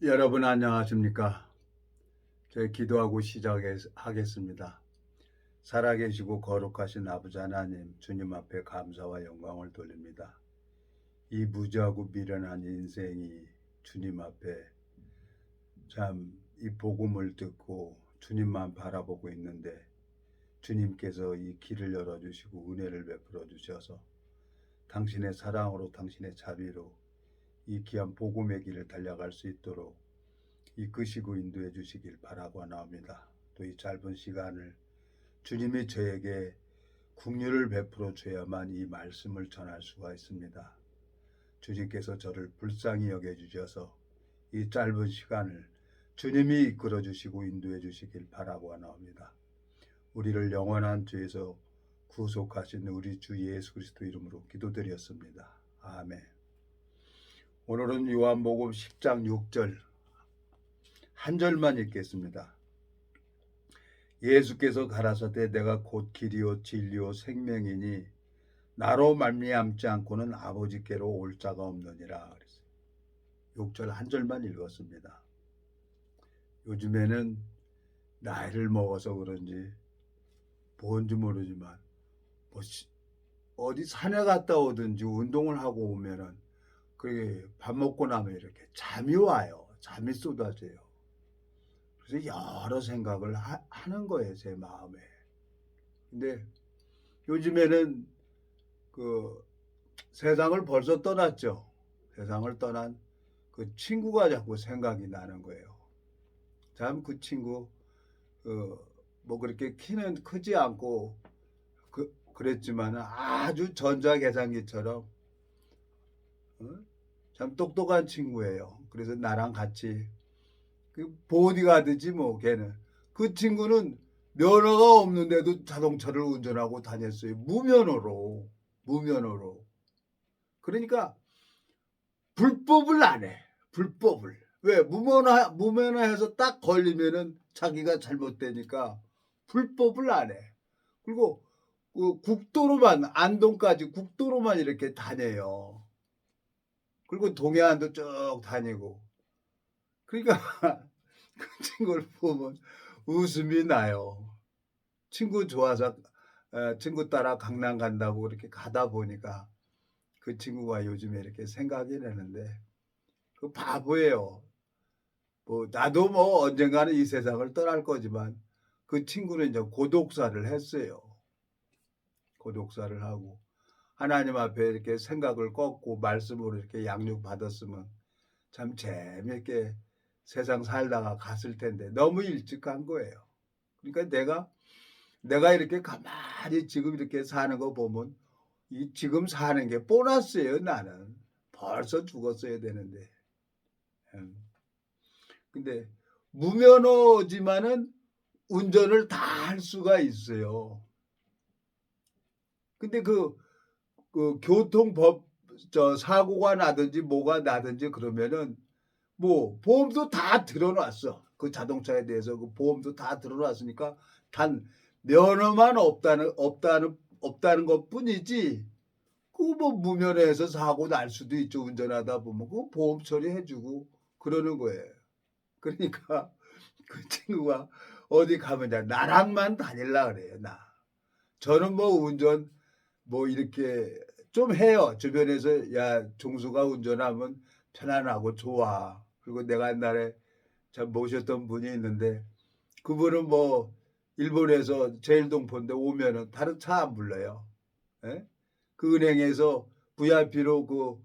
여러분 안녕하십니까? 저희 기도하고 시작하겠습니다. 살아계시고 거룩하신 아버지 하나님, 주님 앞에 감사와 영광을 돌립니다. 이 무지하고 미련한 인생이 주님 앞에 참 이 복음을 듣고 주님만 바라보고 있는데 주님께서 이 길을 열어주시고 은혜를 베풀어 주셔서 당신의 사랑으로 당신의 자비로 이 귀한 복음의 길을 달려갈 수 있도록 이끄시고 인도해 주시길 바라고 나옵니다. 또 이 짧은 시간을 주님이 저에게 긍휼을 베풀어 줘야만 이 말씀을 전할 수가 있습니다. 주님께서 저를 불쌍히 여겨 주셔서 이 짧은 시간을 주님이 이끌어 주시고 인도해 주시길 바라고 나옵니다. 우리를 영원한 죄에서 구속하신 우리 주 예수 그리스도 이름으로 기도드렸습니다. 아멘. 오늘은 요한복음 10장 6절 한 절만 읽겠습니다. 예수께서 가라사대 내가 곧 길이요 진리요 생명이니 나로 말미암지 않고는 아버지께로 올 자가 없느니라 그랬어요. 6절 한 절만 읽었습니다. 요즘에는 나이를 먹어서 그런지 뭔지 모르지만 뭐 어디 산에 갔다 오든지 운동을 하고 오면은 그게 밥 먹고 나면 이렇게 잠이 와요. 잠이 쏟아져요. 그래서 여러 생각을 하는 거예요, 제 마음에. 근데 요즘에는 그 세상을 벌써 떠났죠. 세상을 떠난 그 친구가 자꾸 생각이 나는 거예요. 참 그 친구 뭐 그렇게 키는 크지 않고 그랬지만 아주 전자계산기처럼 참 똑똑한 친구예요. 그래서 나랑 같이 그 보디가드지 뭐 걔는. 그 친구는 면허가 없는데도 자동차를 운전하고 다녔어요. 무면허로. 무면허로. 그러니까 불법을 안 해. 불법을. 왜? 무면허해서 딱 걸리면은 자기가 잘못되니까 불법을 안 해. 그리고 그 국도로만, 안동까지 국도로만 이렇게 다녀요. 그리고 동해안도 쭉 다니고. 그러니까 그 친구를 보면 웃음이 나요. 친구 좋아서 친구 따라 강남 간다고 이렇게 가다 보니까 그 친구가 요즘에 이렇게 생각이 나는데 그 바보예요. 뭐 나도 뭐 언젠가는 이 세상을 떠날 거지만 그 친구는 이제 고독사를 했어요. 고독사를 하고 하나님 앞에 이렇게 생각을 꺾고 말씀으로 이렇게 양육받았으면 참 재미있게 세상 살다가 갔을 텐데 너무 일찍 간 거예요. 그러니까 내가 이렇게 가만히 지금 이렇게 사는 거 보면 이 지금 사는 게 보너스예요, 나는. 벌써 죽었어야 되는데. 음. 근데 무면허지만은 운전을 다 할 수가 있어요. 근데 그 교통법 사고가 나든지 뭐가 나든지 그러면은 뭐 보험도 다 들어놨어. 그 자동차에 대해서 그 보험도 다 들어놨으니까 단 면허만 없다는 것뿐이지. 그 뭐 무면허에서 사고 날 수도 있죠. 운전하다 보면 그 보험 처리해주고 그러는 거예요. 그러니까 그 친구가 어디 가면 나랑만 다닐라 그래요. 나. 저는 뭐 운전 뭐 이렇게 좀 해요. 주변에서 야 종수가 운전하면 편안하고 좋아. 그리고 내가 옛날에 참 모셨던 분이 있는데 그분은 뭐 일본에서 제일동포인데 오면은 다른 차 안 불러요. 예? 그 은행에서 VIP로 그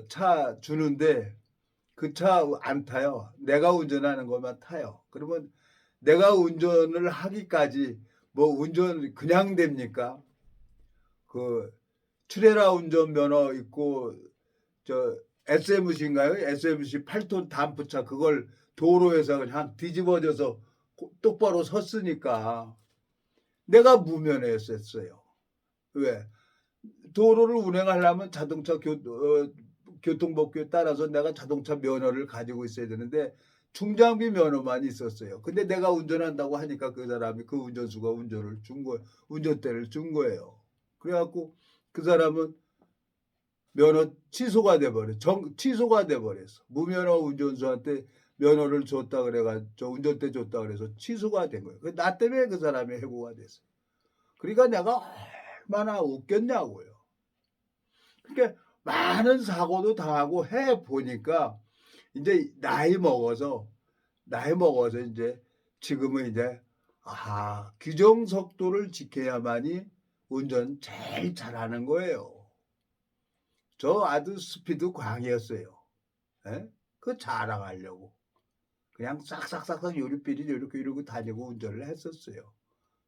차 주는데 그 차 안 타요. 내가 운전하는 것만 타요. 그러면 내가 운전을 하기까지 뭐 운전 그냥 됩니까? 그 트레라 운전면허 있고 저 SMC인가요? SMC 8톤 담프차 그걸 도로에서 그냥 뒤집어져서 똑바로 섰으니까 내가 무면허였었어요. 왜? 도로를 운행하려면 교통법규에 따라서 내가 자동차 면허를 가지고 있어야 되는데 중장비 면허만 있었어요. 근데 내가 운전한다고 하니까 그 사람이 그 운전수가 운전대를 준 거예요. 그래갖고 그 사람은 면허 취소가 돼 버려. 취소가 돼 버렸어. 무면허 운전수한테 면허를 줬다 그래 저 운전대 줬다 그래서 취소가 된 거예요. 나 때문에 그 사람이 해고가 됐어. 그러니까 내가 얼마나 웃겼냐고요. 그러니까 많은 사고도 당하고 해 보니까 인제 나이 먹어서 인제 지금은 이제 규정 속도를 지켜야만이 운전 제일 잘하는 거예요. 저 아주 스피드 광이었어요. 예? 그 자랑하려고. 그냥 싹싹싹싹 요리삐리 요렇게 이러고 다니고 운전을 했었어요.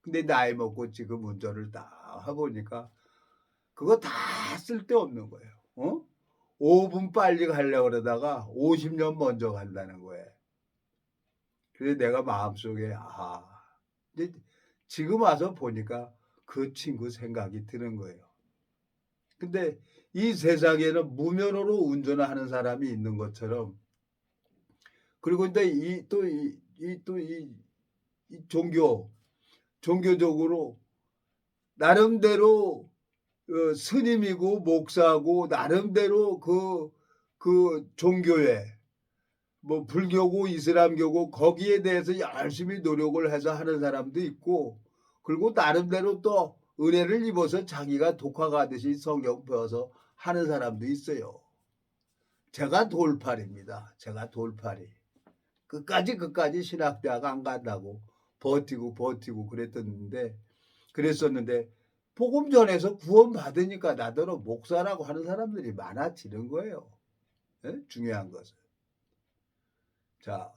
근데 나이 먹고 지금 운전을 다 해 보니까 그거 다 쓸데없는 거예요. 어? 5분 빨리 가려고 그러다가 50년 먼저 간다는 거예요. 그래서 내가 마음속에 이제 지금 와서 보니까 그 친구 생각이 드는 거예요. 근데 이 세상에는 무면허로 운전을 하는 사람이 있는 것처럼 그리고 근데 이 또 이 종교적으로 나름대로 스님이고 목사고 나름대로 그 종교에 뭐 불교고 이슬람교고 거기에 대해서 열심히 노력을 해서 하는 사람도 있고 그리고 나름대로 또 은혜를 입어서 자기가 독학하듯이 성경 배워서 하는 사람도 있어요. 제가 돌팔입니다. 제가 돌팔이. 끝까지 신학대학 안 간다고 버티고 그랬었는데 복음 전해서 구원받으니까 나더러 목사라고 하는 사람들이 많아지는 거예요. 예? 중요한 것은. 자,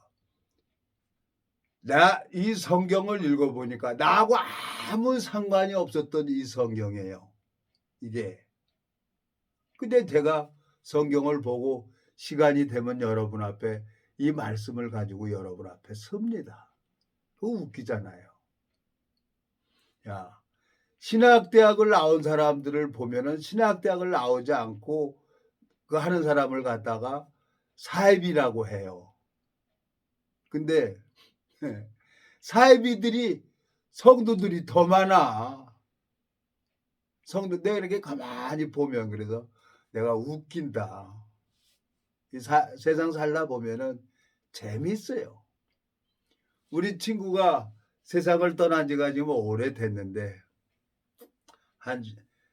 이 성경을 읽어보니까 나하고 아무 상관이 없었던 이 성경이에요. 이게. 근데 제가 성경을 보고 시간이 되면 여러분 앞에 이 말씀을 가지고 여러분 앞에 섭니다. 그거 웃기잖아요. 야, 신학대학을 나온 사람들을 보면은 신학대학을 나오지 않고 그 하는 사람을 갖다가 사이비라고 해요. 근데 사이비들이 성도들이 더 많아. 내가 이렇게 가만히 보면 그래서 내가 웃긴다. 세상 살다 보면은 재밌어요. 우리 친구가 세상을 떠난 지가 지금 오래됐는데 한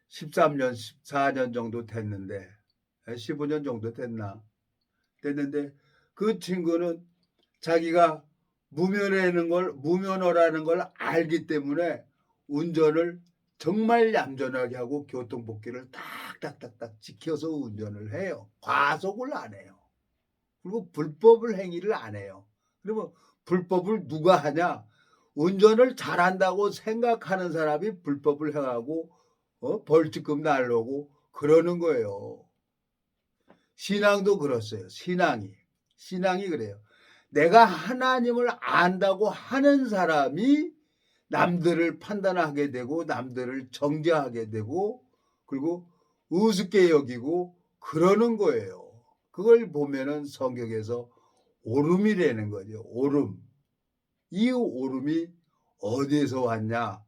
13년, 14년 정도 됐는데 15년 정도 됐는데 그 친구는 자기가 무면허라는 걸 알기 때문에 운전을 정말 얌전하게 하고 교통법규를 딱딱딱딱 지켜서 운전을 해요. 과속을 안 해요. 그리고 불법을 행위를 안 해요. 그러면 불법을 누가 하냐? 운전을 잘한다고 생각하는 사람이 불법을 행하고 벌칙금 날라고 그러는 거예요. 신앙도 그렇어요. 신앙이 그래요. 내가 하나님을 안다고 하는 사람이 남들을 판단하게 되고 남들을 정죄하게 되고 그리고 우습게 여기고 그러는 거예요. 그걸 보면은 성경에서 오름이라는 거죠. 오름. 이 오름이 어디에서 왔냐?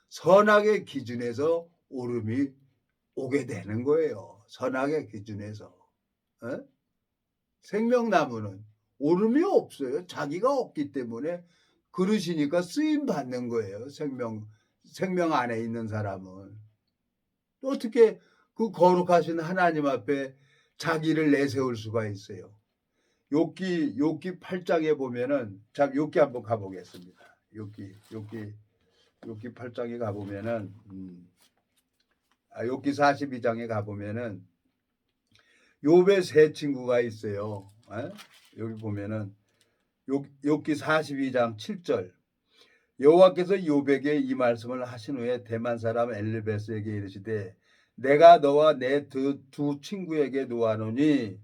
선악의 기준에서 오름이 오게 되는 거예요. 선악의 기준에서. 어? 생명나무는 오름이 없어요. 자기가 없기 때문에 그러시니까 쓰임 받는 거예요. 생명 안에 있는 사람은. 어떻게 그 거룩하신 하나님 앞에 자기를 내세울 수가 있어요. 욥기 8장에 보면은 욥기 한번 가보겠습니다. 욥기 8장에 가보면은 욥기 42장에 가보면은 욥의 세 친구가 있어요. 여기 보면은 욥기 42장 7절 여호와께서 욥에게 이 말씀을 하신 후에 대만 사람 엘리베스에게 이르시되 내가 너와 내 두 친구에게 노하노니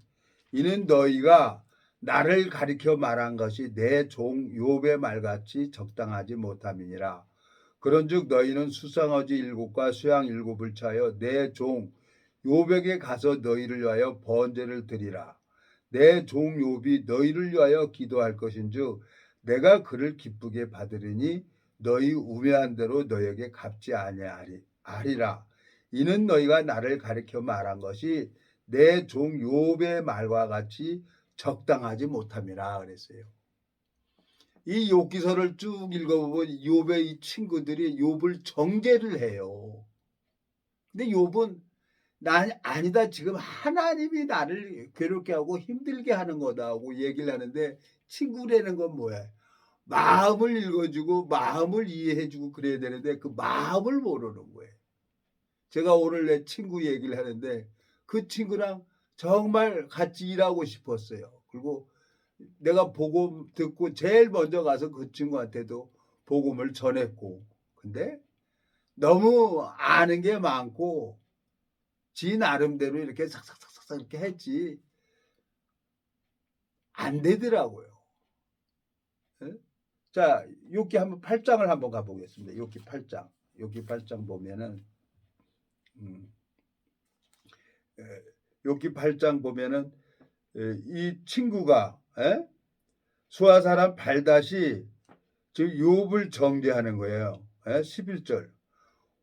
이는 너희가 나를 가리켜 말한 것이 내 종 욥의 말같이 적당하지 못함이니라. 그런즉 너희는 수상어지 7과 수양 7을 차여 내 종 욥에게 가서 너희를 위하여 번제를 드리라. 내 종 욥이 너희를 위하여 기도할 것인즉 내가 그를 기쁘게 받으리니 너희 우매한 대로 너희에게 갚지 아니하리라. 이는 너희가 나를 가리켜 말한 것이 내 종 욥의 말과 같이 적당하지 못함이라 그랬어요. 이 욥기서를 쭉 읽어보면 욥의 이 친구들이 욥을 정죄를 해요. 근데 욥은 난 아니다. 지금 하나님이 나를 괴롭게 하고 힘들게 하는 거다 하고 얘기를 하는데 친구라는 건 뭐야? 마음을 읽어주고 마음을 이해해주고 그래야 되는데 그 마음을 모르는 거예요. 제가 오늘 내 친구 얘기를 하는데 그 친구랑 정말 같이 일하고 싶었어요. 그리고 내가 복음 듣고 제일 먼저 가서 그 친구한테도 복음을 전했고, 근데 너무 아는 게 많고 지 나름대로 이렇게 삭삭삭삭 이렇게 했지 안 되더라고요. 예? 자, 욥기 한번 8장을 한번 가보겠습니다. 욥기 8장. 욥기 8장 보면은 욥기 8장 보면은 이 친구가 수아 사람 발닷이 즉 욥을 정죄하는 거예요. 11절.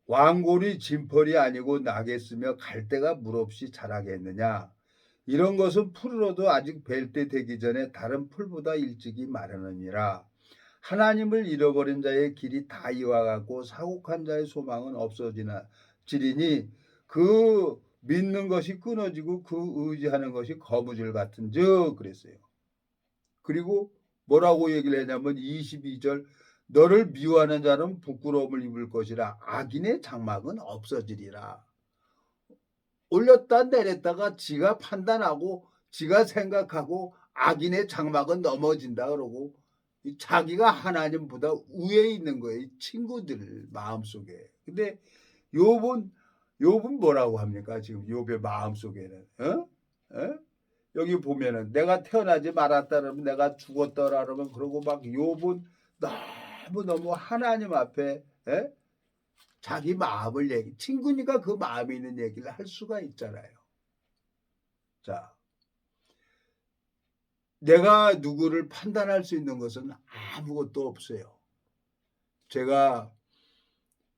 왕골이 진펄이 아니고 나겠으며 갈대가 물 없이 자라겠느냐. 이런 것은 풀으로도 아직 뵐 때 되기 전에 다른 풀보다 일찍이 마르느니라. 하나님을 잃어버린 자의 길이 다 이와 같고 사곡한 자의 소망은 없어지리니 그 믿는 것이 끊어지고 그 의지하는 것이 거무줄 같은즉 그랬어요. 그리고 뭐라고 얘기를 했냐면 22절 너를 미워하는 자는 부끄러움을 입을 것이라 악인의 장막은 없어지리라. 올렸다 내렸다가 지가 판단하고 지가 생각하고 악인의 장막은 넘어진다 그러고 자기가 하나님보다 위에 있는 거예요. 친구들 마음속에. 근데 욥은 뭐라고 합니까? 지금 욥의 마음속에는 여기 보면은 내가 태어나지 말았다 그러면 내가 죽었더라 그러면 그러고 막 욥은 너무 하나님 앞에 자기 마음을 친구니까 그 마음에 있는 얘기를 할 수가 있잖아요. 자, 내가 누구를 판단할 수 있는 것은 아무것도 없어요. 제가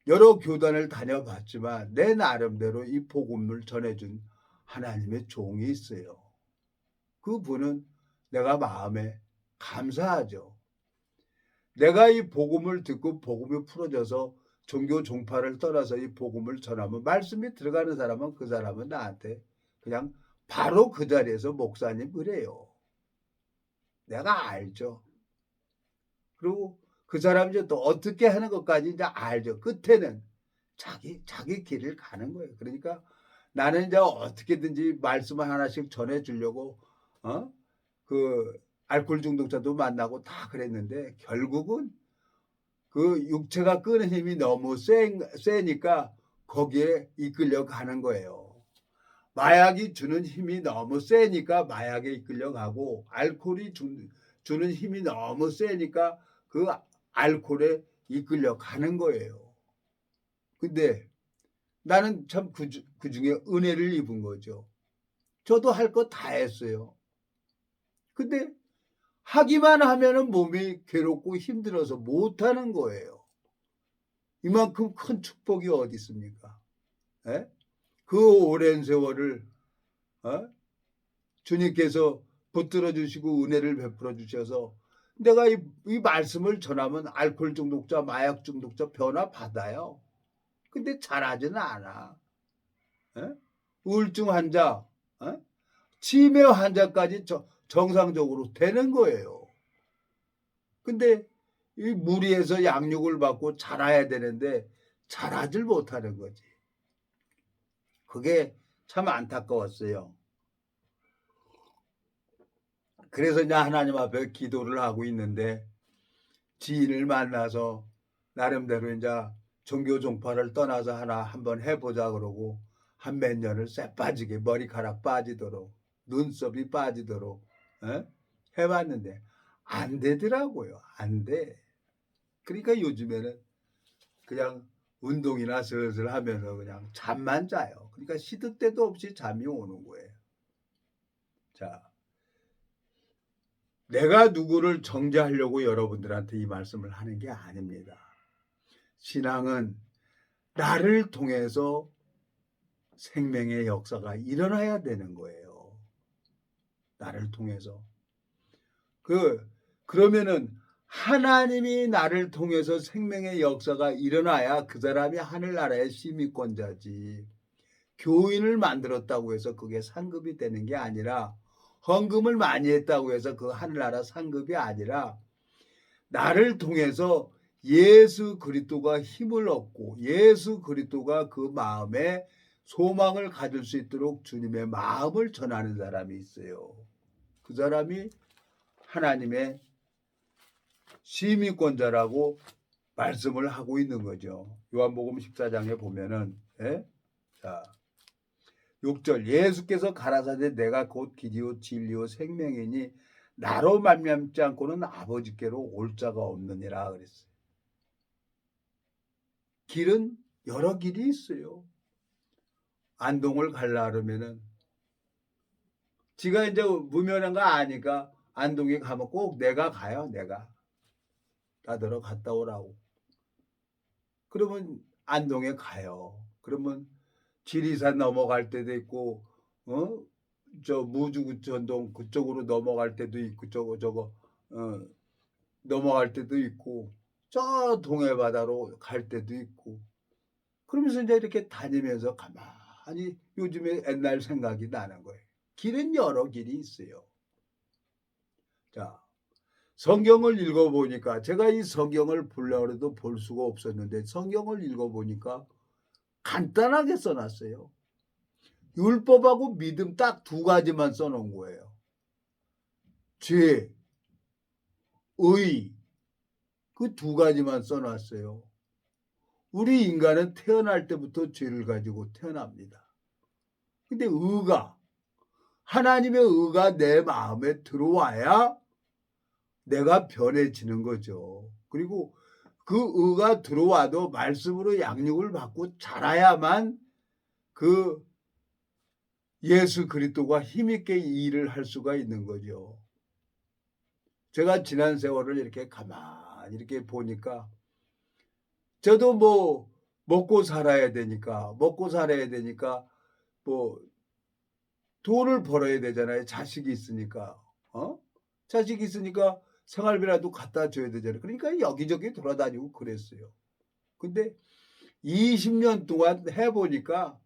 여러 교단을 다녀봤지만 내 나름대로 이 복음을 전해준 하나님의 종이 있어요. 그분은 내가 마음에 감사하죠. 내가 이 복음을 듣고 복음이 풀어져서 종교 종파를 떠나서 이 복음을 전하면 말씀이 들어가는 사람은 그 사람은 나한테 그냥 바로 그 자리에서 목사님 그래요. 내가 알죠. 그리고 그 사람이 이제 또 어떻게 하는 것까지 이제 알죠. 끝에는 자기 길을 가는 거예요. 그러니까 나는 이제 어떻게든지 말씀을 하나씩 전해주려고 그 알코올 중독자도 만나고 다 그랬는데 결국은 그 육체가 끄는 힘이 너무 세니까 거기에 이끌려 가는 거예요. 마약이 주는 힘이 너무 세니까 마약에 이끌려 가고 알코올이 주는 힘이 너무 세니까 그 알코올에 이끌려 가는 거예요. 근데 나는 참 그 중에 은혜를 입은 거죠. 저도 할 거 다 했어요. 근데 하기만 하면은 몸이 괴롭고 힘들어서 못하는 거예요. 이만큼 큰 축복이 어디 있습니까? 그 오랜 세월을 주님께서 붙들어 주시고 은혜를 베풀어 주셔서 내가 이 말씀을 전하면 알코올 중독자, 마약 중독자 변화 받아요. 근데 잘하지는 않아. 우울증 환자, 치매 환자까지 정상적으로 되는 거예요. 근데 이 무리해서 양육을 받고 자라야 되는데 자라질 못하는 거지. 그게 참 안타까웠어요. 그래서 이제 하나님 앞에 기도를 하고 있는데 지인을 만나서 나름대로 이제 종교 종파를 떠나서 한번 해보자 그러고 한 몇 년을 쎄 빠지게 머리카락 빠지도록 눈썹이 빠지도록 해봤는데 안 되더라고요. 안 돼. 그러니까 요즘에는 그냥 운동이나 슬슬 하면서 그냥 잠만 자요. 그러니까 시도 때도 없이 잠이 오는 거예요. 자, 내가 누구를 정죄하려고 여러분들한테 이 말씀을 하는 게 아닙니다. 신앙은 나를 통해서 생명의 역사가 일어나야 되는 거예요. 나를 통해서. 그러면은 하나님이 나를 통해서 생명의 역사가 일어나야 그 사람이 하늘나라의 시민권자지. 교인을 만들었다고 해서 그게 상급이 되는 게 아니라, 헌금을 많이 했다고 해서 그 하늘나라 상급이 아니라, 나를 통해서 예수 그리스도가 힘을 얻고 예수 그리스도가 그 마음에 소망을 가질 수 있도록 주님의 마음을 전하는 사람이 있어요. 그 사람이 하나님의 시민권자라고 말씀을 하고 있는 거죠. 요한복음 14장에 보면은, 자, 6절, 예수께서 가라사대 내가 곧 길이요 진리요 생명이니 나로 말미암지 않고는 아버지께로 올 자가 없느니라 그랬어요. 길은 여러 길이 있어요. 안동을 가려 그러면은 지가 이제 무면한 거 아니까 안동에 가면 꼭 내가 가요. 내가 나더러 갔다 오라고. 그러면 안동에 가요. 그러면 지리산 넘어갈 때도 있고, 저 무주구천동 그쪽으로 넘어갈 때도 있고, 넘어갈 때도 있고, 저 동해바다로 갈 때도 있고, 그러면서 이제 이렇게 다니면서 가만히 요즘에 옛날 생각이 나는 거예요. 길은 여러 길이 있어요. 자, 성경을 읽어보니까, 제가 이 성경을 보려고 해도 볼 수가 없었는데, 성경을 읽어보니까 간단하게 써놨어요. 율법하고 믿음 딱 두 가지만 써놓은 거예요. 죄, 의, 그 두 가지만 써놨어요. 우리 인간은 태어날 때부터 죄를 가지고 태어납니다. 근데 의가, 하나님의 의가 내 마음에 들어와야 내가 변해지는 거죠. 그리고 그 의가 들어와도 말씀으로 양육을 받고 자라야만 그 예수 그리스도가 힘있게 일을 할 수가 있는 거죠. 제가 지난 세월을 이렇게 가만히 이렇게 보니까 저도 뭐 먹고 살아야 되니까 뭐 돈을 벌어야 되잖아요. 자식이 있으니까. 자식이 있으니까 생활비라도 갖다 줘야 되잖아요. 그러니까 여기저기 돌아다니고 그랬어요. 근데 20년 동안 해보니까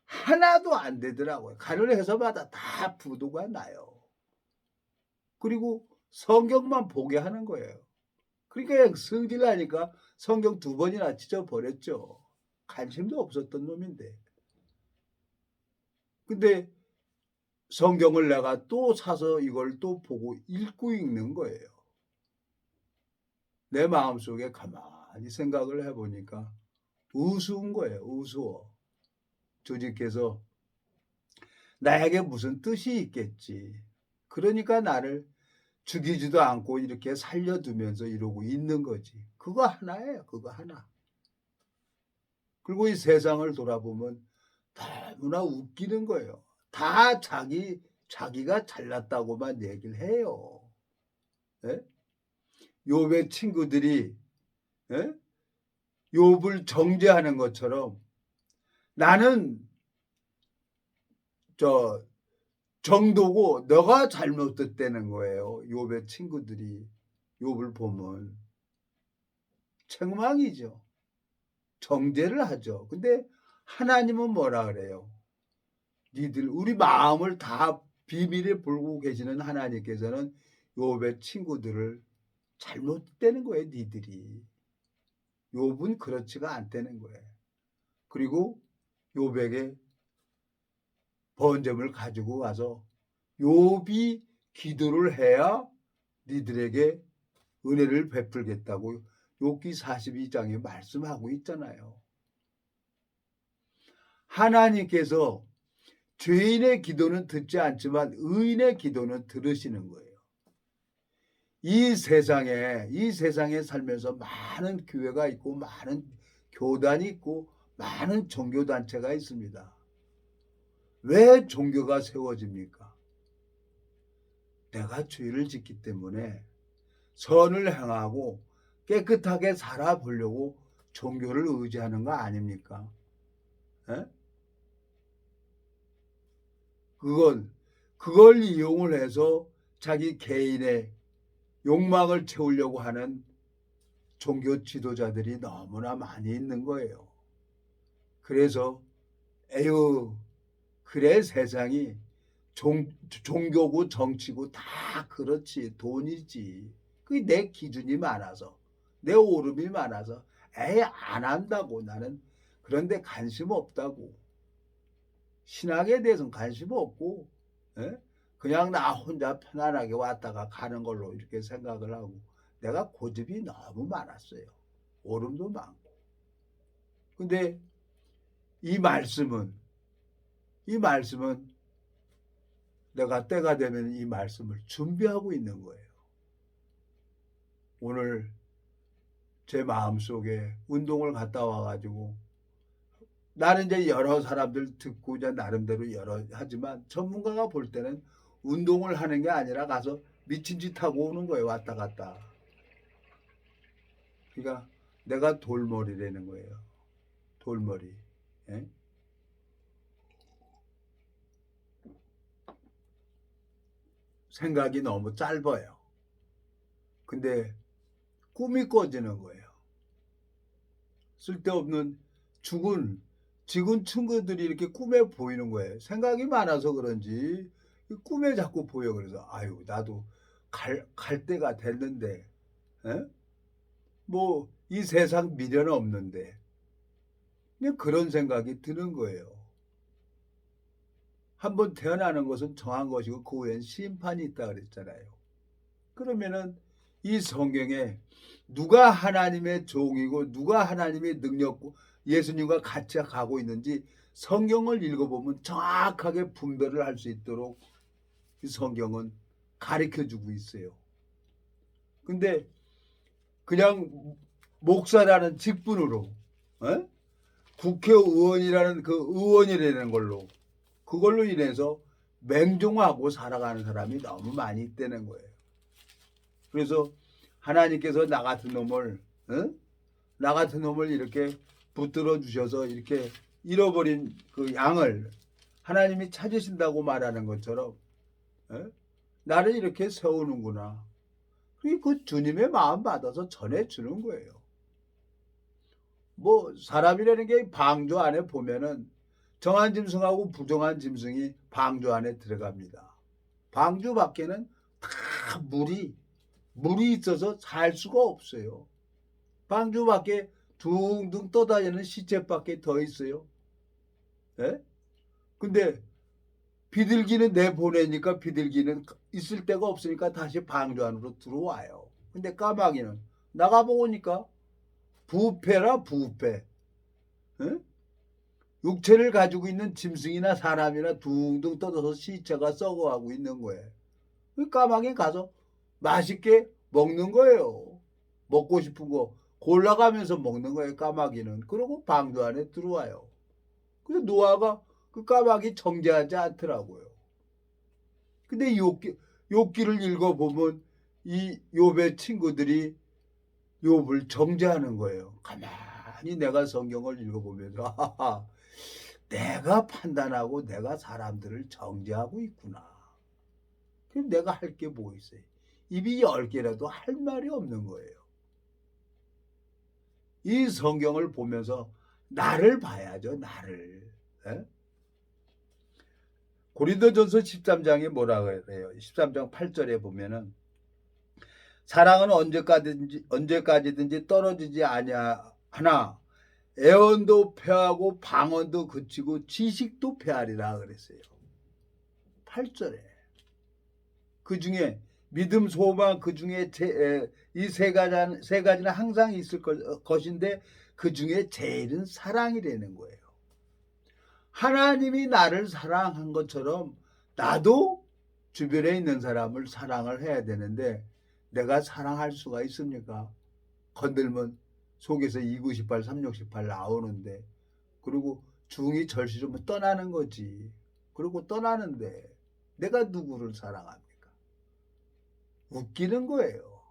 하나도 안 되더라고요. 가를 해서마다 다 부도가 나요. 그리고 성경만 보게 하는 거예요. 그러니까 성질나니까 성경 2번이나 찢어버렸죠. 관심도 없었던 놈인데. 근데 성경을 내가 또 사서 이걸 또 보고 읽고 읽는 거예요. 내 마음속에 가만히 생각을 해보니까 우스운 거예요. 우스워. 주님께서 나에게 무슨 뜻이 있겠지. 그러니까 나를 죽이지도 않고 이렇게 살려두면서 이러고 있는 거지. 그거 하나예요. 그거 하나. 그리고 이 세상을 돌아보면 너무나 웃기는 거예요. 다 자기가 잘났다고만 얘기를 해요. 예? 욥의 친구들이, 예? 욥을 정죄하는 것처럼 나는 정도고 너가 잘못됐다는 거예요. 욥의 친구들이 욥을 보면 책망이죠. 정죄를 하죠. 근데 하나님은 뭐라 그래요? 니들 우리 마음을 다 비밀에 보고 계시는 하나님께서는 욥의 친구들을 잘못되는 거예요. 니들이. 욥은 그렇지가 않다는 거예요. 그리고 욥에게 번제물 가지고 가서 욥이 기도를 해야 니들에게 은혜를 베풀겠다고 욥기 42장에 말씀하고 있잖아요. 하나님께서 죄인의 기도는 듣지 않지만 의인의 기도는 들으시는 거예요. 이 세상에 살면서 많은 교회가 있고 많은 교단이 있고 많은 종교단체가 있습니다. 왜 종교가 세워집니까? 내가 죄를 짓기 때문에 선을 행하고 깨끗하게 살아보려고 종교를 의지하는 거 아닙니까? 에? 그걸 이용을 해서 자기 개인의 욕망을 채우려고 하는 종교 지도자들이 너무나 많이 있는 거예요. 그래서 에휴, 그래 세상이 종교고 정치고 다 그렇지, 돈이지. 그게 내 기준이 많아서, 내 오름이 많아서 에이 안 한다고. 나는 그런데 관심 없다고. 신학에 대해서는 관심 없고, 예? 그냥 나 혼자 편안하게 왔다가 가는 걸로 이렇게 생각을 하고, 내가 고집이 너무 많았어요. 오름도 많고. 근데 이 말씀은 내가 때가 되면 이 말씀을 준비하고 있는 거예요. 오늘 제 마음속에 운동을 갔다 와가지고, 나는 이제 여러 사람들 듣고 이제 나름대로 여러 하지만 전문가가 볼 때는 운동을 하는 게 아니라 가서 미친 짓 하고 오는 거예요. 왔다 갔다. 그러니까 내가 돌머리라는 거예요. 돌머리. 예? 생각이 너무 짧아요. 근데 꿈이 꺼지는 거예요. 쓸데없는 죽은 친구들이 이렇게 꿈에 보이는 거예요. 생각이 많아서 그런지 꿈에 자꾸 보여. 그래서 아유 나도 갈 때가 됐는데, 뭐 이 세상 미련 없는데, 그냥 그런 생각이 드는 거예요. 한번 태어나는 것은 정한 것이고 그 후엔 심판이 있다 그랬잖아요. 그러면은 이 성경에 누가 하나님의 종이고 누가 하나님의 능력고 예수님과 같이 가고 있는지 성경을 읽어보면 정확하게 분별을 할 수 있도록 이 성경은 가르쳐주고 있어요. 근데 그냥 목사라는 직분으로, 국회의원이라는 그 의원이라는 걸로, 그걸로 인해서 맹종하고 살아가는 사람이 너무 많이 있다는 거예요. 그래서 하나님께서 나 같은 놈을 이렇게 붙들어 주셔서 이렇게 잃어버린 그 양을 하나님이 찾으신다고 말하는 것처럼, 나를 이렇게 세우는구나. 그 주님의 마음 받아서 전해주는 거예요. 뭐 사람이라는 게 방주 안에 보면은 정한 짐승하고 부정한 짐승이 방주 안에 들어갑니다. 방주 밖에는 다 물이 있어서 살 수가 없어요. 방주 밖에 둥둥 떠다니는 시체밖에 더 있어요. 예? 근데 비둘기는 내보내니까 비둘기는 있을 데가 없으니까 다시 방주 안으로 들어와요. 근데 까마귀는 나가보니까 부패라 부패. 예? 육체를 가지고 있는 짐승이나 사람이나 둥둥 떠들어서 시체가 썩어가고 있는 거예요. 까마귀 가서 맛있게 먹는 거예요. 먹고 싶은 거 골라가면서 먹는 거예요. 까마귀는. 그리고 방주 안에 들어와요. 근데 노아가 그 까마귀 정죄하지 않더라고요. 근데 욥기를 읽어보면 이 욥의 친구들이 욥을 정죄하는 거예요. 가만히 내가 성경을 읽어보면서 내가 판단하고 내가 사람들을 정죄하고 있구나. 그럼 내가 할 게 뭐 있어요? 입이 10개라도 할 말이 없는 거예요. 이 성경을 보면서 나를 봐야죠. 나를. 에? 고린도전서 13장에 뭐라 그래요? 13장 8절에 보면은 사랑은 언제까지든지 떨어지지 아니하나 애언도 패하고 방언도 그치고 지식도 패하리라 그랬어요. 8절에. 그 중에 믿음, 소망, 그 중에 이 세 가지는 항상 있을 것인데 그 중에 제일은 사랑이라는 거예요. 하나님이 나를 사랑한 것처럼 나도 주변에 있는 사람을 사랑을 해야 되는데 내가 사랑할 수가 있습니까? 건들면 속에서 298, 368 나오는데, 그리고 중이 절실하면 떠나는 거지. 그리고 떠나는데 내가 누구를 사랑합니까? 웃기는 거예요.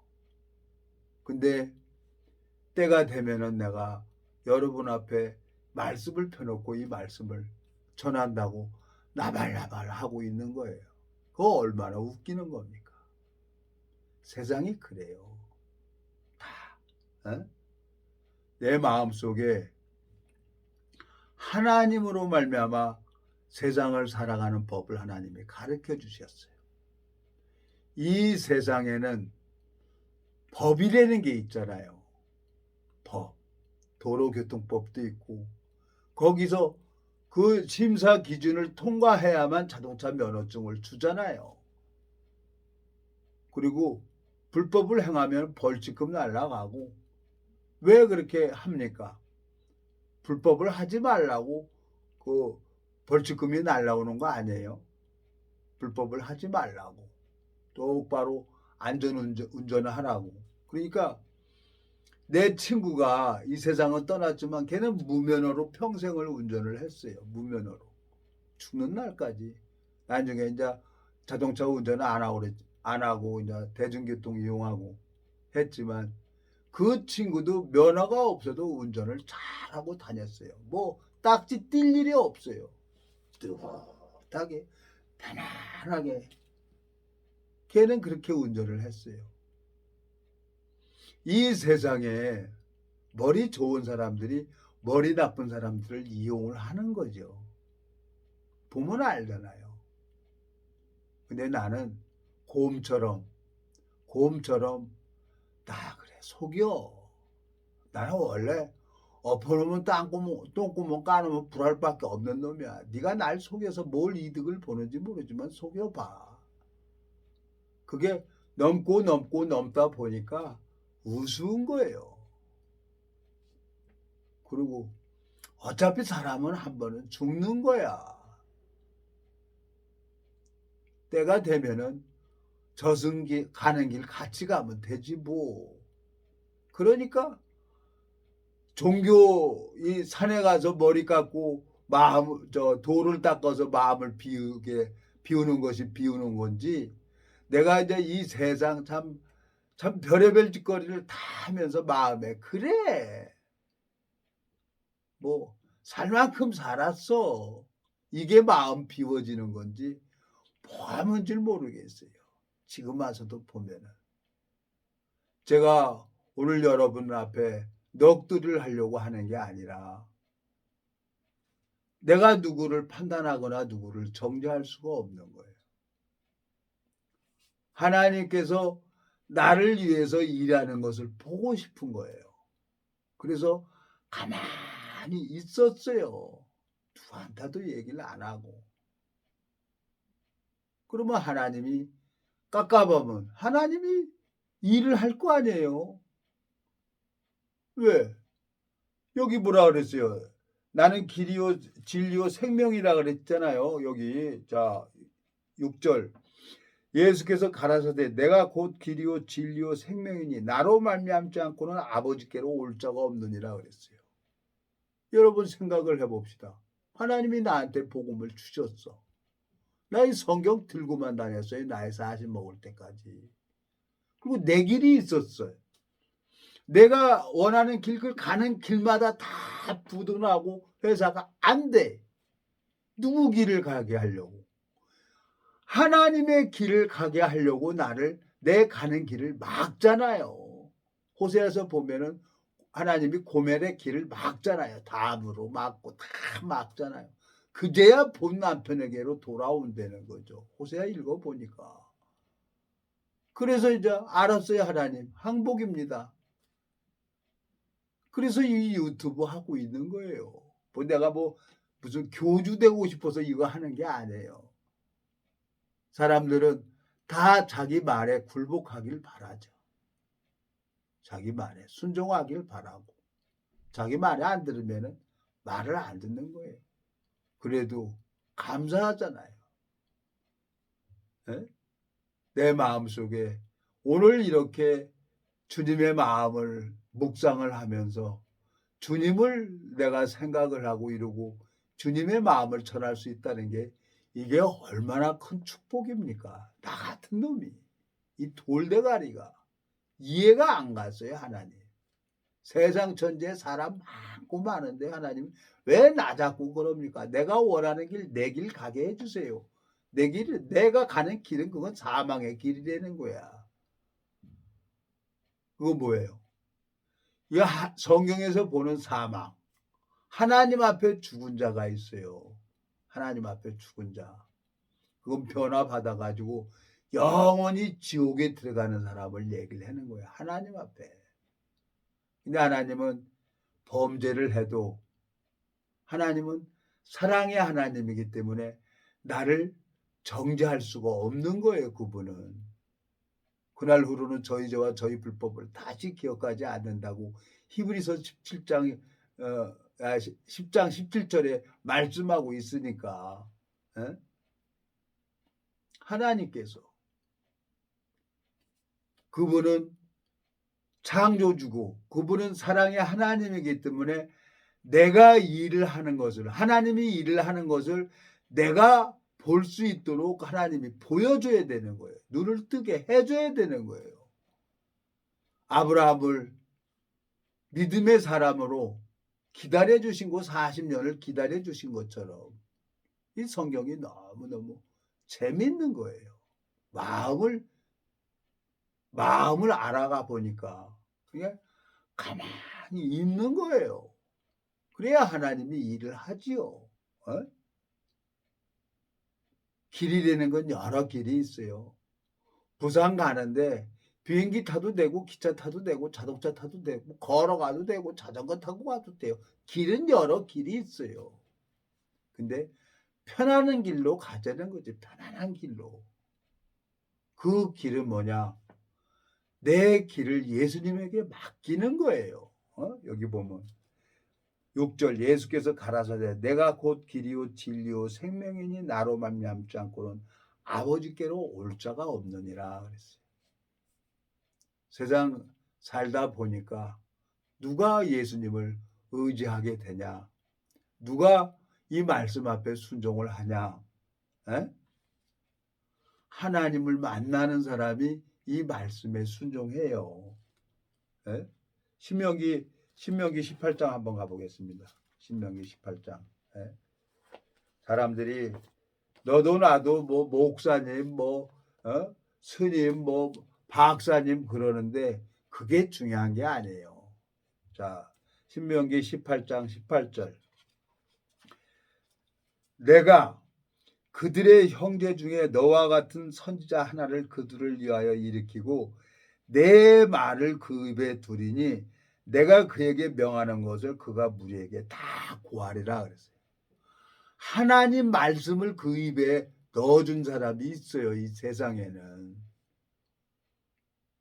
근데 때가 되면은 내가 여러분 앞에 말씀을 펴놓고 이 말씀을 전한다고 나발나발 하고 있는 거예요. 그거 얼마나 웃기는 겁니까? 세상이 그래요. 다. 어? 내 마음속에 하나님으로 말미암아 세상을 살아가는 법을 하나님이 가르쳐 주셨어요. 이 세상에는 법이라는 게 있잖아요. 법. 도로교통법도 있고 거기서 그 심사 기준을 통과해야만 자동차 면허증을 주잖아요. 그리고 불법을 행하면 벌칙금 날라가고 왜 그렇게 합니까? 불법을 하지 말라고 그 벌칙금이 날라오는 거 아니에요? 불법을 하지 말라고 똑바로 운전을 하라고. 그러니까 내 친구가 이 세상을 떠났지만 걔는 무면허로 평생을 운전을 했어요. 무면허로 죽는 날까지. 나중에 이제 자동차 운전을 안 하고 이제 대중교통 이용하고 했지만 그 친구도 면허가 없어도 운전을 잘하고 다녔어요. 뭐 딱지 띨 일이 없어요. 뜨뜻하게 편안하게 걔는 그렇게 운전을 했어요. 이 세상에 머리 좋은 사람들이 머리 나쁜 사람들을 이용을 하는 거죠. 보면 알잖아요. 근데 나는 곰처럼 나 그래 속여. 나는 원래 엎어놓으면 똥구멍 까놓으면 불알 밖에 없는 놈이야. 네가 날 속여서 뭘 이득을 보는지 모르지만 속여봐. 그게 넘다 보니까 우스운 거예요. 그리고 어차피 사람은 한 번은 죽는 거야. 때가 되면은 저승길 가는 길 같이 가면 되지 뭐. 그러니까 종교 이 산에 가서 머리 깎고 돌을 닦아서 마음을 비우는 것이 비우는 건지 내가 이제 이 세상 참 별의별 짓거리를 다 하면서 마음에 그래 뭐 살 만큼 살았어 이게 마음 비워지는 건지 뭐 하면 줄 모르겠어요. 지금 와서도 보면은 제가 오늘 여러분 앞에 넋두리를 하려고 하는 게 아니라 내가 누구를 판단하거나 누구를 정죄할 수가 없는 거예요. 하나님께서 나를 위해서 일하는 것을 보고 싶은 거예요. 그래서 가만히 있었어요. 누구한테도 얘기를 안 하고. 그러면 하나님이 깎아보면 하나님이 일을 할 거 아니에요. 왜? 여기 뭐라 그랬어요? 나는 길이요 진리요 생명이라 그랬잖아요. 여기 자 6절 예수께서 가라사대 내가 곧 길이요 진리요 생명이니 나로 말미암지 않고는 아버지께로 올 자가 없느니라 그랬어요. 여러분 생각을 해봅시다. 하나님이 나한테 복음을 주셨어. 나 이 성경 들고만 다녔어요. 나이 40 먹을 때까지. 그리고 내 길이 있었어요. 내가 원하는 길을 가는 길마다 다 부도나고 회사가 안 돼. 누구 길을 가게 하려고? 하나님의 길을 가게 하려고 내 가는 길을 막잖아요. 호세아서 보면은 하나님이 고멜의 길을 막잖아요. 담으로 막고 다 막잖아요. 그제야 본 남편에게로 돌아온다는 거죠. 호세아 읽어보니까. 그래서 이제 알았어요. 하나님 항복입니다. 그래서 이 유튜브 하고 있는 거예요. 뭐 내가 무슨 교주 되고 싶어서 이거 하는 게 아니에요. 사람들은 다 자기 말에 굴복하길 바라죠. 자기 말에 순종하길 바라고 자기 말에 안 들으면 말을 안 듣는 거예요. 그래도 감사하잖아요. 네? 내 마음속에 오늘 이렇게 주님의 마음을 묵상을 하면서 주님을 내가 생각을 하고 이루고 주님의 마음을 전할 수 있다는 게 이게 얼마나 큰 축복입니까? 나 같은 놈이 이 돌대가리가 이해가 안 갔어요. 하나님. 세상 천지에 사람 많고 많은데 하나님 왜 나 자꾸 그럽니까? 내가 원하는 길 내 길 가게 해 주세요. 내가 가는 길은 그건 사망의 길이라는 거야. 그거 뭐예요? 이 성경에서 보는 사망. 하나님 앞에 죽은 자가 있어요. 하나님 앞에 죽은 자. 그건 변화받아 가지고 영원히 지옥에 들어가는 사람을 얘기를 하는 거예요. 하나님 앞에. 근데 하나님은 범죄를 해도 하나님은 사랑의 하나님이기 때문에 나를 정죄할 수가 없는 거예요, 그분은. 그날 후로는 저희 죄와 저희 불법을 다시 기억하지 않는다고 히브리서 17장 10장 17절에 말씀하고 있으니까. 에? 하나님께서 그분은 창조주고 그분은 사랑의 하나님이기 때문에 내가 일을 하는 것을 하나님이 일을 하는 것을 내가 볼 수 있도록 하나님이 보여줘야 되는 거예요. 눈을 뜨게 해줘야 되는 거예요. 아브라함을 믿음의 사람으로 기다려주신 거 40년을 기다려주신 것처럼 이 성경이 너무너무 재밌는 거예요. 마음을 알아가 보니까 그게 가만히 있는 거예요. 그래야 하나님이 일을 하지요. 어? 길이라는 건 여러 길이 있어요. 부산 가는데 비행기 타도 되고 기차 타도 되고 자동차 타도 되고 걸어가도 되고 자전거 타고 가도 돼요. 길은 여러 길이 있어요. 근데 편안한 길로 가자는 거지. 편안한 길로. 그 길은 뭐냐? 내 길을 예수님에게 맡기는 거예요. 여기 보면 6절 예수께서 가라사대 내가 곧 길이요 진리요 생명이니 나로 말미암지 않고는 아버지께로 올 자가 없느니라 그랬어요. 세상 살다 보니까 누가 예수님을 의지하게 되냐? 누가 이 말씀 앞에 순종을 하냐? 에? 하나님을 만나는 사람이 이 말씀에 순종해요. 에? 신명기 18장 한번 가보겠습니다. 신명기 18장. 에? 사람들이 너도 나도 뭐 목사님 스님 박사님 그러는데 그게 중요한 게 아니에요. 자, 신명기 18장 18절. 내가 그들의 형제 중에 너와 같은 선지자 하나를 그들을 위하여 일으키고 내 말을 그 입에 두리니 내가 그에게 명하는 것을 그가 무리에게 다 고하리라 그랬어요. 하나님 말씀을 그 입에 넣어준 사람이 있어요. 이 세상에는.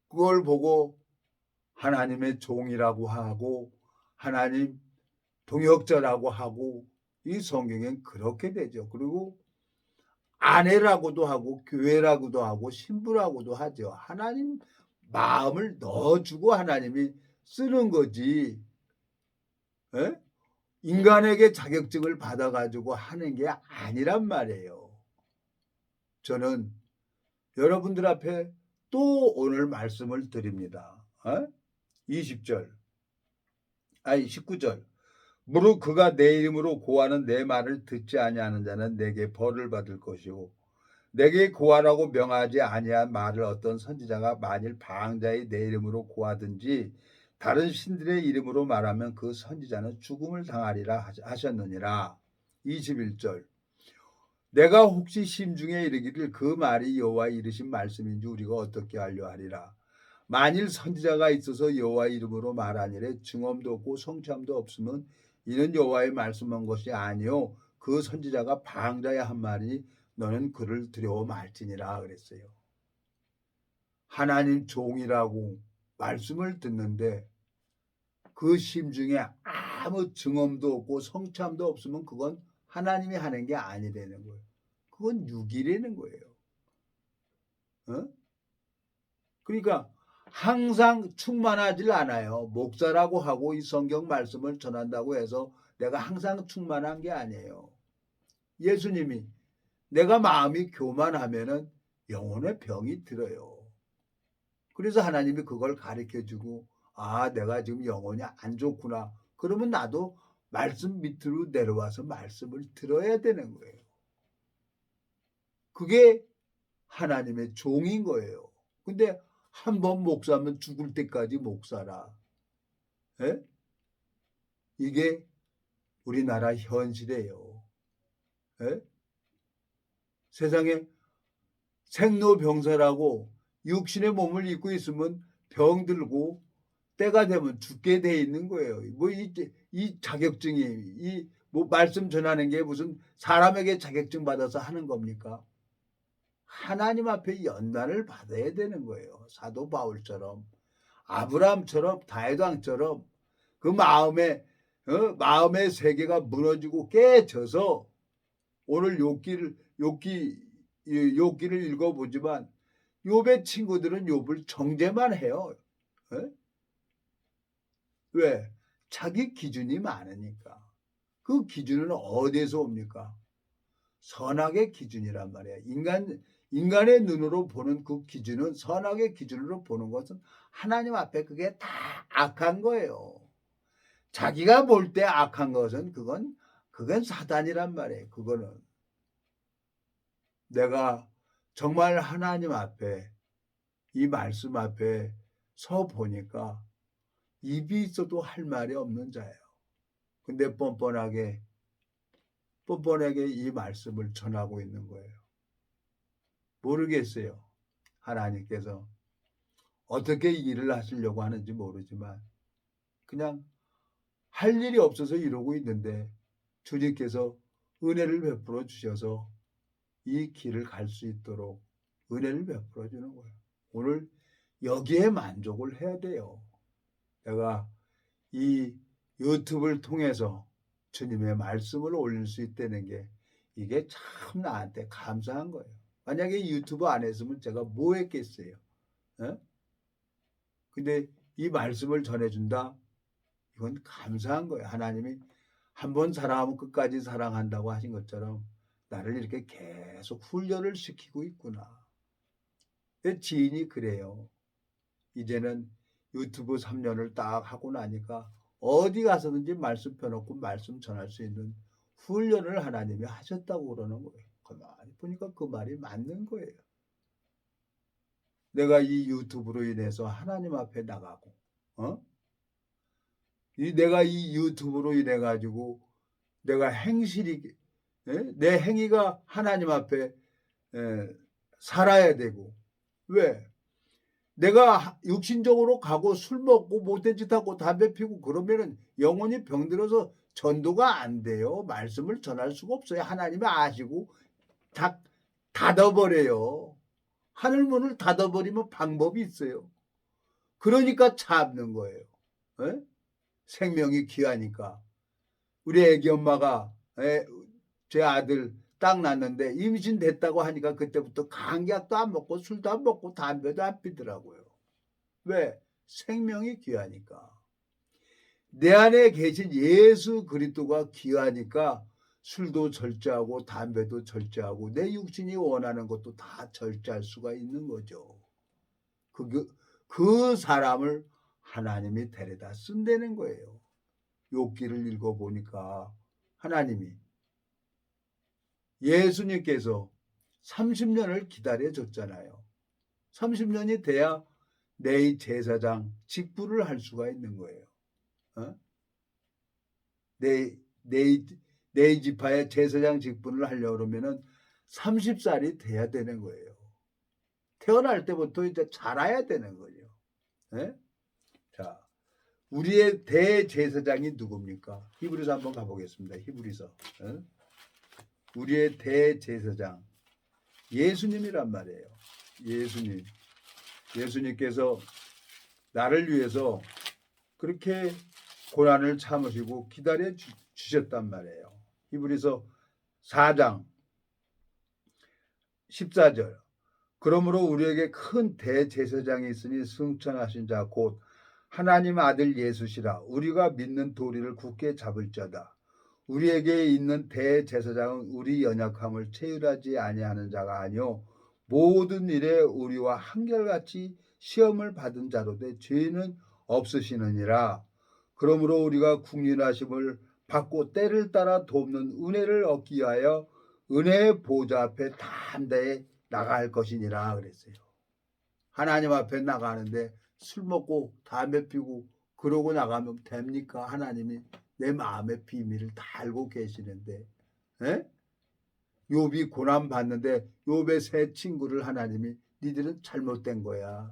그걸 보고 하나님의 종이라고 하고 하나님 동역자라고 하고 이 성경엔 그렇게 되죠. 그리고 아내라고도 하고 교회라고도 하고 신부라고도 하죠. 하나님 마음을 넣어주고 하나님이 쓰는 거지. 에? 인간에게 자격증을 받아가지고 하는 게 아니란 말이에요. 저는 여러분들 앞에 또 오늘 말씀을 드립니다. 20절, 19절. 무릇 그가 내 이름으로 고하는 내 말을 듣지 아니하는 자는 내게 벌을 받을 것이고 내게 고하라고 명하지 아니한 말을 어떤 선지자가 만일 방자의 내 이름으로 고하든지 다른 신들의 이름으로 말하면 그 선지자는 죽음을 당하리라 하셨느니라. 21절. 내가 혹시 심중에 이르기를 그 말이 여호와의 이르신 말씀인지 우리가 어떻게 알려 하리라. 만일 선지자가 있어서 여호와의 이름으로 말하니래 증언도 없고 성참도 없으면 이는 여호와의 말씀한 것이 아니요 그 선지자가 방자의 한 말이 너는 그를 두려워 말지니라 그랬어요. 하나님 종이라고 말씀을 듣는데 그 심중에 아무 증언도 없고 성참도 없으면 그건 하나님이 하는 게 아니라는 거예요. 그건 육이라는 거예요. 그러니까 항상 충만하질 않아요. 목사라고 하고 이 성경 말씀을 전한다고 해서 내가 항상 충만한 게 아니에요. 예수님이 내가 마음이 교만하면은 영혼의 병이 들어요. 그래서 하나님이 그걸 가르쳐주고 아, 내가 지금 영혼이 안 좋구나. 그러면 나도 말씀 밑으로 내려와서 말씀을 들어야 되는 거예요. 그게 하나님의 종인 거예요. 근데 한 번 목사면 죽을 때까지 목사라. 예? 이게 우리나라 현실이에요. 예? 세상에 생로병사라고 육신의 몸을 입고 있으면 병들고 때가 되면 죽게 돼 있는 거예요. 뭐 이 자격증이 이 뭐 말씀 전하는 게 무슨 사람에게 자격증 받아서 하는 겁니까? 하나님 앞에 연단을 받아야 되는 거예요. 사도 바울처럼 아브라함처럼 다윗 왕처럼 그 마음의 세계가 무너지고 깨져서 오늘 욥기를 읽어보지만 욥의 친구들은 욥을 정죄만 해요. 예? 왜? 자기 기준이 많으니까. 그 기준은 어디에서 옵니까? 선악의 기준이란 말이야. 인간의 눈으로 보는 그 기준은 선악의 기준으로 보는 것은 하나님 앞에 그게 다 악한 거예요. 자기가 볼 때 악한 것은 그건 사단이란 말이에요. 그거는 내가 정말 하나님 앞에 이 말씀 앞에 서 보니까 입이 있어도 할 말이 없는 자예요. 근데 뻔뻔하게 이 말씀을 전하고 있는 거예요. 모르겠어요. 하나님께서 어떻게 일을 하시려고 하는지 모르지만 그냥 할 일이 없어서 이러고 있는데 주님께서 은혜를 베풀어 주셔서 이 길을 갈 수 있도록 은혜를 베풀어 주는 거예요. 오늘 여기에 만족을 해야 돼요. 내가 이 유튜브를 통해서 주님의 말씀을 올릴 수 있다는 게 이게 참 나한테 감사한 거예요. 만약에 유튜브 안 했으면 제가 뭐 했겠어요. 에? 근데 이 말씀을 전해준다? 이건 감사한 거예요. 하나님이 한 번 사랑하면 끝까지 사랑한다고 하신 것처럼 나를 이렇게 계속 훈련을 시키고 있구나. 지인이 그래요. 이제는 유튜브 3년을 딱 하고 나니까 어디 가서든지 말씀 펴놓고 말씀 전할 수 있는 훈련을 하나님이 하셨다고 그러는 거예요. 가만히 보니까 그 말이 맞는 거예요. 내가 이 유튜브로 인해서 하나님 앞에 나가고, 내가 이 유튜브로 인해 가지고 내가 내 행위가 하나님 앞에 살아야 되고, 왜? 내가 육신적으로 가고 술 먹고 못된 짓 하고 담배 피고 그러면은 영혼이 병들어서 전도가 안 돼요. 말씀을 전할 수가 없어요. 하나님이 아시고 닫아버려요. 하늘문을 닫아버리면 방법이 있어요. 그러니까 참는 거예요. 에? 생명이 귀하니까. 우리 애기 엄마가 제 아들 딱 낳았는데 임신됐다고 하니까 그때부터 감기약도 안 먹고 술도 안 먹고 담배도 안 피더라고요. 왜? 생명이 귀하니까. 내 안에 계신 예수 그리스도가 귀하니까 술도 절제하고 담배도 절제하고 내 육신이 원하는 것도 다 절제할 수가 있는 거죠. 그 사람을 하나님이 데려다 쓴다는 거예요. 욥기를 읽어보니까 하나님이 예수님께서 30년을 기다려줬잖아요. 30년이 돼야 내 제사장 직분을 할 수가 있는 거예요. 내 지파의 제사장 직분을 하려고 그러면은 30살이 돼야 되는 거예요. 태어날 때부터 이제 자라야 되는 거죠. 자, 우리의 대제사장이 누굽니까? 히브리서 한번 가보겠습니다. 히브리서. 우리의 대제사장 예수님이란 말이에요. 예수님께서 나를 위해서 그렇게 고난을 참으시고 기다려 주셨단 말이에요. 히브리서 4장 14절. 그러므로 우리에게 큰 대제사장이 있으니 승천하신 자 곧 하나님 아들 예수시라. 우리가 믿는 도리를 굳게 잡을 자다. 우리에게 있는 대제사장은 우리 연약함을 체휼하지 아니하는 자가 아니요 모든 일에 우리와 한결같이 시험을 받은 자로되 죄는 없으시느니라. 그러므로 우리가 국률하심을 받고 때를 따라 돕는 은혜를 얻기 위하여 은혜의 보좌 앞에 담대히 나갈 것이니라 그랬어요. 하나님 앞에 나가는데 술 먹고 담배 피고 그러고 나가면 됩니까? 하나님이 내 마음의 비밀을 다 알고 계시는데. 에? 욥이 고난 받는데 욥의 세 친구를 하나님이 니들은 잘못된 거야.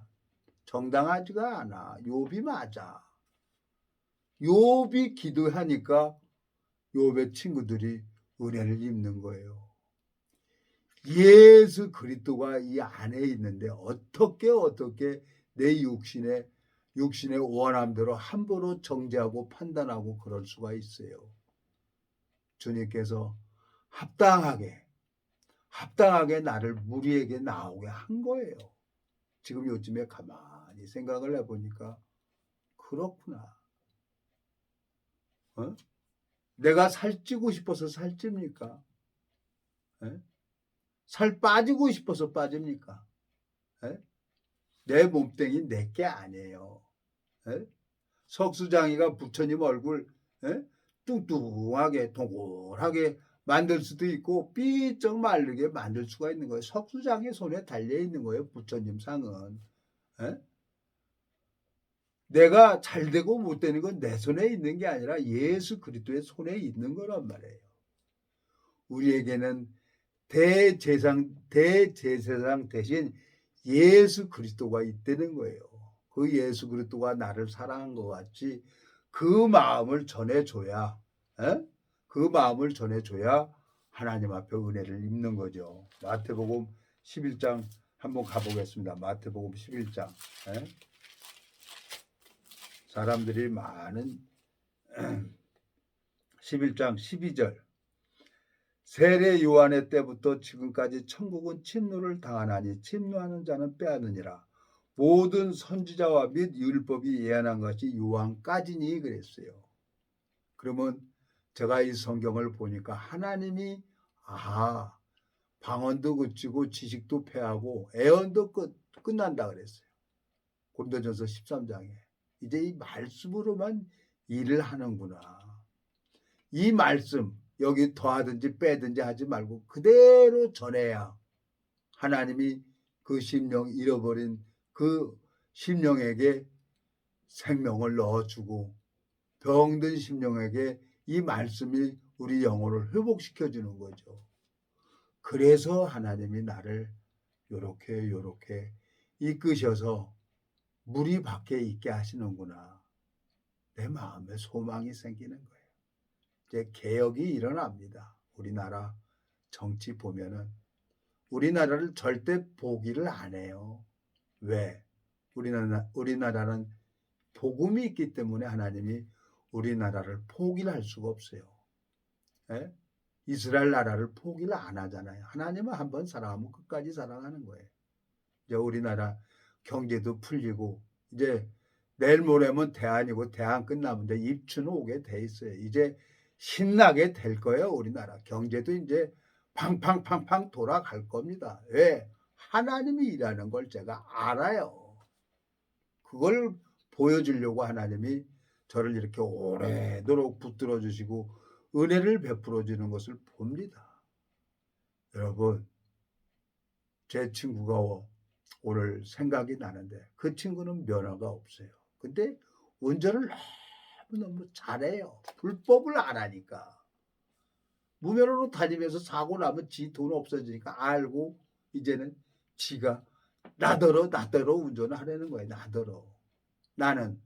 정당하지가 않아. 욥이 맞아. 욥이 기도하니까 욥의 친구들이 은혜를 입는 거예요. 예수 그리스도가 이 안에 있는데 어떻게 내 육신의 원함대로 함부로 정죄하고 판단하고 그럴 수가 있어요. 주님께서 합당하게 나를 무리에게 나오게 한 거예요. 지금 요즘에 가만히 생각을 해보니까 그렇구나. 내가 살찌고 싶어서 살찝니까? 살 빠지고 싶어서 빠집니까? 내 몸뚱이 내게 아니에요. 석수장이가 부처님 얼굴 뚱뚱하게 동글하게 만들 수도 있고 삐쩍 마르게 만들 수가 있는 거예요. 석수장의 손에 달려있는 거예요. 부처님 상은. 내가 잘되고 못되는 건 내 손에 있는 게 아니라 예수 그리스도의 손에 있는 거란 말이에요. 우리에게는 대제사장 대신 예수 그리스도가 있다는 거예요. 그 예수 그리스도가 나를 사랑한 것 같이 그 마음을 전해줘야 하나님 앞에 은혜를 입는 거죠. 마태복음 11장 한번 가보겠습니다. 마태복음 11장. 사람들이 많은 11장 12절. 세례 요한의 때부터 지금까지 천국은 침노를 당하나니 침노하는 자는 빼앗느니라. 모든 선지자와 및 율법이 예언한 것이 요한까지니 그랬어요. 그러면 제가 이 성경을 보니까 하나님이 방언도 그치고 지식도 패하고 애언도 끝난다 그랬어요. 고린도전서 13장에. 이제 이 말씀으로만 일을 하는구나. 이 말씀 여기 더하든지 빼든지 하지 말고 그대로 전해야 하나님이 그 심령 잃어버린 그 심령에게 생명을 넣어주고 병든 심령에게 이 말씀이 우리 영혼을 회복시켜주는 거죠. 그래서 하나님이 나를 요렇게 이끄셔서 물이 밖에 있게 하시는구나. 내 마음에 소망이 생기는 거예요. 이제 개혁이 일어납니다. 우리나라 정치 보면은 우리나라를 절대 포기를 안 해요. 왜? 우리나라는 복음이 있기 때문에 하나님이 우리나라를 포기를 할 수가 없어요. 이스라엘 나라를 포기를 안 하잖아요. 하나님은 한번 사랑하면 끝까지 사랑하는 거예요. 이제 우리나라 경제도 풀리고 이제 내일 모레면 대안이고 대안 끝나면 이제 입추는 오게 돼 있어요. 이제 신나게 될 거예요. 우리나라 경제도 이제 팡팡팡팡 돌아갈 겁니다. 왜? 하나님이 일하는 걸 제가 알아요. 그걸 보여주려고 하나님이 저를 이렇게 오래도록 붙들어 주시고 은혜를 베풀어 주는 것을 봅니다. 여러분, 제 친구가 오늘 생각이 나는데 그 친구는 면허가 없어요. 근데 운전을 너무 잘해요. 불법을 안 하니까. 무면허로 다니면서 사고 나면 지 돈 없어지니까 알고 이제는 지가 나더러 운전을 하려는 거예요. 나더러. 나는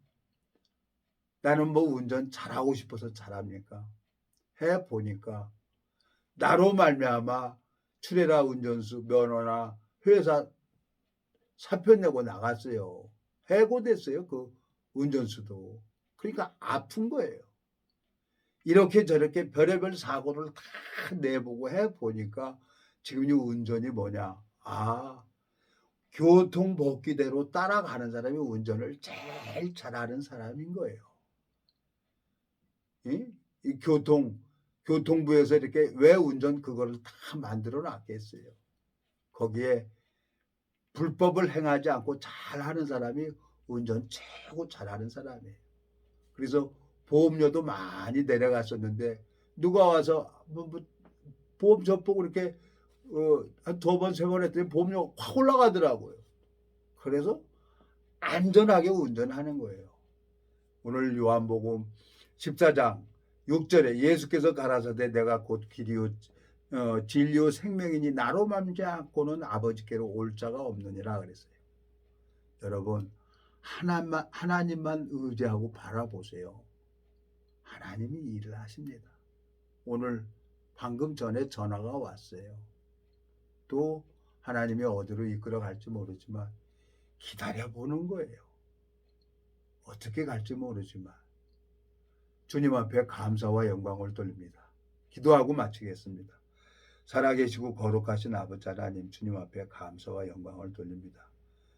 뭐 운전 잘하고 싶어서 잘합니까? 해보니까 나로 말미암아 출애라 운전수 면허나 회사 사표 내고 나갔어요. 해고됐어요. 그 운전수도. 그러니까 아픈 거예요. 이렇게 저렇게 별의별 사고를 다 내보고 해보니까 지금 이 운전이 뭐냐. 교통법규대로 따라가는 사람이 운전을 제일 잘하는 사람인 거예요. 이 교통부에서 이렇게 왜 운전 그거를 다 만들어 놨겠어요. 거기에 불법을 행하지 않고 잘하는 사람이 운전 최고 잘하는 사람이에요. 그래서 보험료도 많이 내려갔었는데 누가 와서 보험 접보고 이렇게 한 2번 3번 했더니 보험료가 확 올라가더라고요. 그래서 안전하게 운전하는 거예요. 오늘 요한복음 14장 6절에 예수께서 가라사대 내가 곧 길이요 진리요 생명이니 나로 말미암지 않고는 아버지께로 올 자가 없느니라 그랬어요. 여러분 하나님만 의지하고 바라보세요. 하나님이 일을 하십니다. 오늘 방금 전에 전화가 왔어요. 또 하나님이 어디로 이끌어 갈지 모르지만 기다려보는 거예요. 어떻게 갈지 모르지만 주님 앞에 감사와 영광을 돌립니다. 기도하고 마치겠습니다. 살아계시고 거룩하신 아버지 하나님, 주님 앞에 감사와 영광을 돌립니다.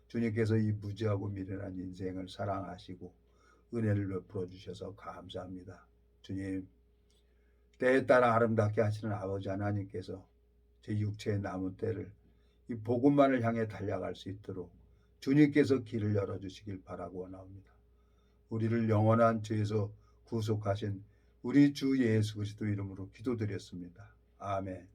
주님께서 이 무지하고 미련한 인생을 사랑하시고 은혜를 베풀어 주셔서 감사합니다. 주님, 때에 따라 아름답게 하시는 아버지 하나님께서 제 육체의 남은 때를 이 복음만을 향해 달려갈 수 있도록 주님께서 길을 열어주시길 바라고 원합니다. 우리를 영원한 죄에서 구속하신 우리 주 예수 그리스도 이름으로 기도드렸습니다. 아멘.